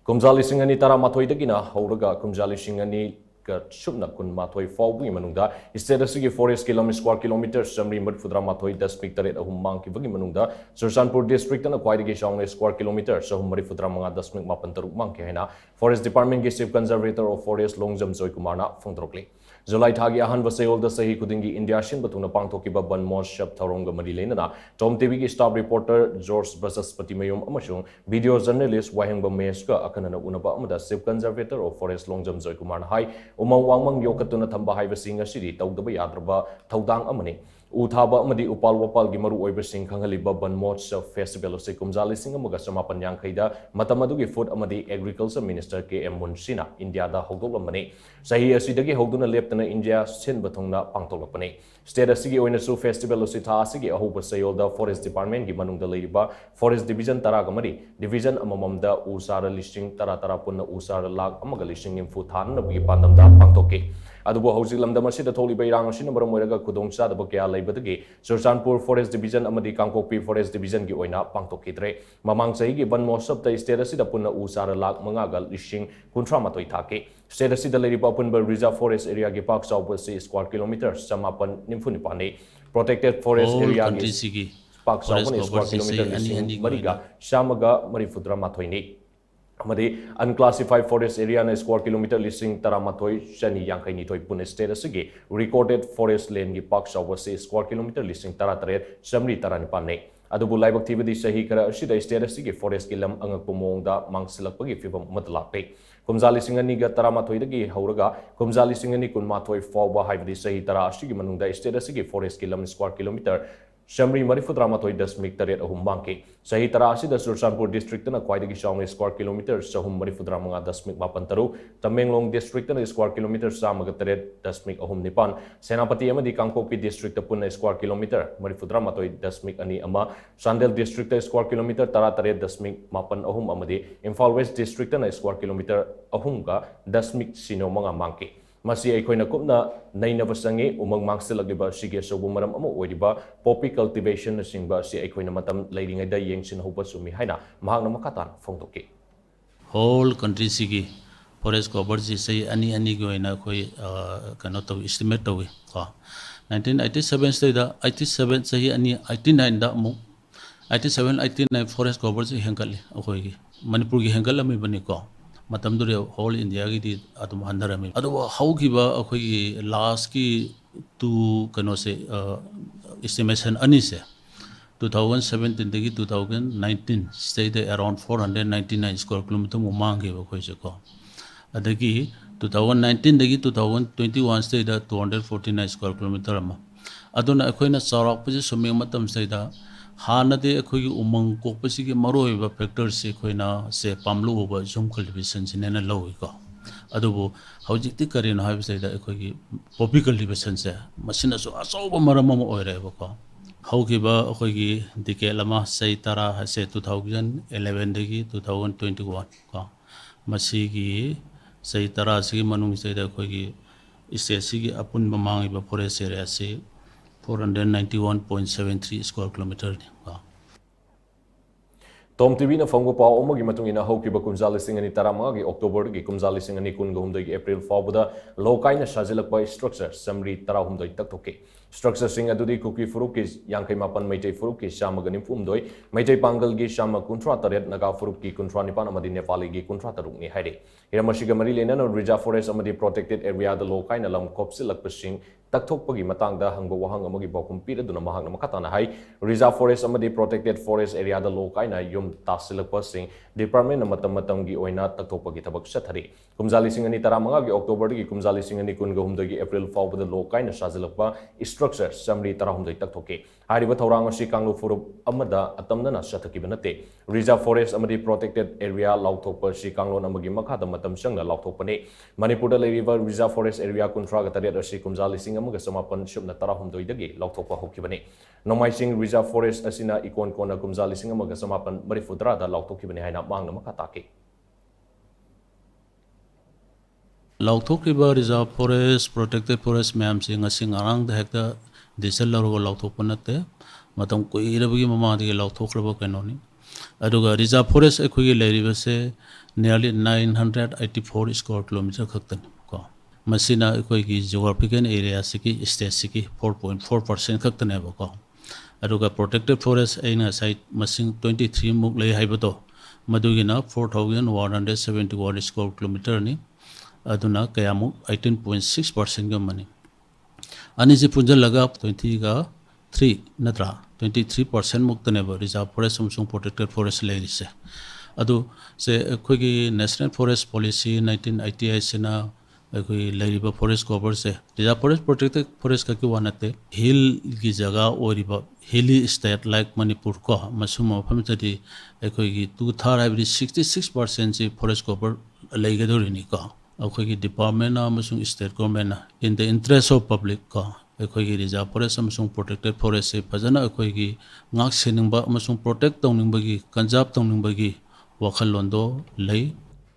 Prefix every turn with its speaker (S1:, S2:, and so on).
S1: Kumjali Singani Tara Matoi Dagina, Horaga, Kumjali Singani, Shubna Kun Matoi, Fogui Manunda, instead of Sigi Forest square kilometers, Samri Mudfudra Matoi, the speak the rate of Mangkhibagi Manunda, Churachandpur District and a khwaidagi square kilometers, so Marifudra Manga, the Smith Mapantaru Mangkhi haina, Forest Department Gisip Conservator of Forest Longjam Joykumar, phongdorakli. July Thagi Ahan Vasayol the Sahi Kudingi India Shin Batuna Pangtokiba Ban Moshap Taronga Marilena, TOMTV staff reporter George Basas Patimayum Amashung, video journalist Wahengba Meska Akanana Unaba Amada, Sip Conservator of Forest Longjam Joykumar High, Umawang Yokatuna Tamba Hiva Singa City, Taudaba Yadraba, Taudang Amani. Uthaba amadi upal wapal gi maru oiba sing khangaliba ban moch festival se kumjali sing amaga samapan yankhaida matamadu gi food amadi agriculture minister KM Munsina India da hogdoklamani sahi asidagi hogduna leptana India sin bathongna pangtoklapani state asigi oina su festival se tha asigi ahoba sayol da forest department gi manungda leiba forest division tara gamari division amamamda usara listing tara punna usara lag amaga listing imfu than nabi pandamda pangtoke Adubo Housing Lamdamasi, the Toli Bayrang, Shinamaramoraga, Kudongsa, the Bokia Labadagi, Churachandpur Forest Division, Amadi Kangkopi Forest Division, Gioina, Pangtokidre, Mamang Saigi, Ban Mosop, the Stedasi, the Puna Usara Lak, Mangagal, Lishing, Kuntramatoi Stedasi, the Lady Papunba Reserve Forest Area, Gipak, Southwest square kilometers, Samapan, Nimfunipani, protected forest area, Park Southwest square kilometer, Lishing, Mariga, Shamaga, Marifudra Matoini. Amadi unclassified forest area na square kilometer listing taramatoi shani yangkai nitoi pune state asigi recorded forest land gi park sawase square kilometer listing taratare samri taranipanne adubu laibak thibadi sahi kara asida state asigi forest ki lam angak pomongda mangsilakpagi fibam matlape kumjali singani ga taramatoi dagi hauraga kumjali singani kunmathoi fawba haibadi sahi tara asigi manungda state asigi forest ki lam square kilometer Shamri Marifudra Matoi Dasmik Taret Ahum Mangkhi. Sahi Tarasi the Churachandpur District and a khwaidagi square kilometers, Sahum Marifudra Manga Dasmik Mapantaru, Tamenglong District and a square kilometers, Samagataret Dasmik Ahum Nipan, Senapati Amadi Kangkopi District upon a square kilometer, Marifudra Matoi Dasmik Ani Ama, Sandel District a square kilometer, Tarataret Dasmik Mapan Ahum Amadi, Imphal West District and a square kilometer, Ahumga, Dasmik Sino Manga Mangkhi. Masi aikoina kupna naina basangi umang mangsilagiba sige sobumaram amo oidiba poppy cultivation singba si aikoina matam leiringai da yengsin hopa sumi haina mahangna makatan phongdoki
S2: whole country sige forest cover ji sei ani goina khoi kano to estimate to ko 1987 stai da 87 sahi ani 89 da mu 87 89 forest cover ji hengali khoi gi manipur gi hengal ami bani ko matam dure whole india gi di atum handarami adu Houkhiba akhoi last ki tu kano se estimation ani se 2017 dagi 2019 stay there around 499 square kilometer mu mangge ba khoi se ko adagi 2019 dagi 2021 stay there 249 square kilometer ma aduna akhoina charak puje sumi matam stay da Hanade akhoi umang kokpasi ki maroi ba factor se khoina se pamlu ba zoom cultivation sinena lowi ko adubu haujikti karin ha bisai da akhoi ki poppy cultivation se machine so aso ba maram ma oire ba ko Houkhiba akhoi ki dike lama sei tara se 2011 dagi 2021 ko masi ki sei tara se manung se da akhoi ki state ki apun mamang ba forest area se 491.73 square kilometer.
S1: TOMTV na phongbo pau omogi matungina Houkhiba kumjali singani taramagi October gi kumjali singani kungahumdoi April fawbuda lokai na sajilakpa structure samri tarahumdoi taktoke structure sing adudi kuki furuki yangkai mapan maitai furuki shama ganim fumdoi maitai pangal gi shama kuntra taret naga furuki kuntra nipan amadi nepali gi kuntra taruk ni haide hiramasiga mari lena no reserve forest amadi protected area da lokai na lam kopsilakpa sing takthokpagi matangda hangba wahang amagi bakum piraduna mahang makatana hai reserve forest amadi protected forest area da lokai na yum tasilakpa sing department na matam gi oina takthokpagi thabak sathari kumjali singani taramanga gi October gi kumjali singani kungahumdoi gi April fawbuda lokai na sajilakpa structure samri tarahumdoi taktoke hariba thorang asi kanglu furup amada atamna na sathaki banate reserve forest amadi protected area lauthokpa si kanglon amagi makhada matam sangna lauthokpane Manipur da river reserve forest area kuntra ga taret asi kumjali sing amaga samapan shubna tarahumdoi dagi lauthokpa hokkibane nomai sing reserve forest asina ikon kona kumjali sing amaga samapan marifudra da lauthokibane haina mangna makatake
S2: Lauthokhiba reserve forest protected forest ma'am sing asing arang da hekta diesel larugo lauthokpa nate matam koirabagi mama de lauthokraba kanoni aduga reserve forest ekhogi leiriba se nearly 984 square kilometer khaktan ko masina ekhogi geographical area siki state siki 4.4% khaktan hai ko aduga protected forest aina site masing 23 muk lei haibato madugina 4171 square kilometer ni aduna kayamu 18.6% ga mani ani ji punjal laga 20 ga 3 natra 23% muktane ba reserve forest samsung protected forest lerise adu se khoi national forest policy 1988 sena khoi leiriba forest cover se reserve forest protected forest ka ki wanate hill gi jaga oriba hilly state like manipur ko masuma phamtadi khoi gi tu thar every 66% ji forest cover leigadorini ko khoi gi department amasung state government in the interest of public ko khoi gi reserve forest amasung protected forest se phajana khoi gi ngak seningba amasung protect tawningba gi conserve tawningba gi wakhal londo lei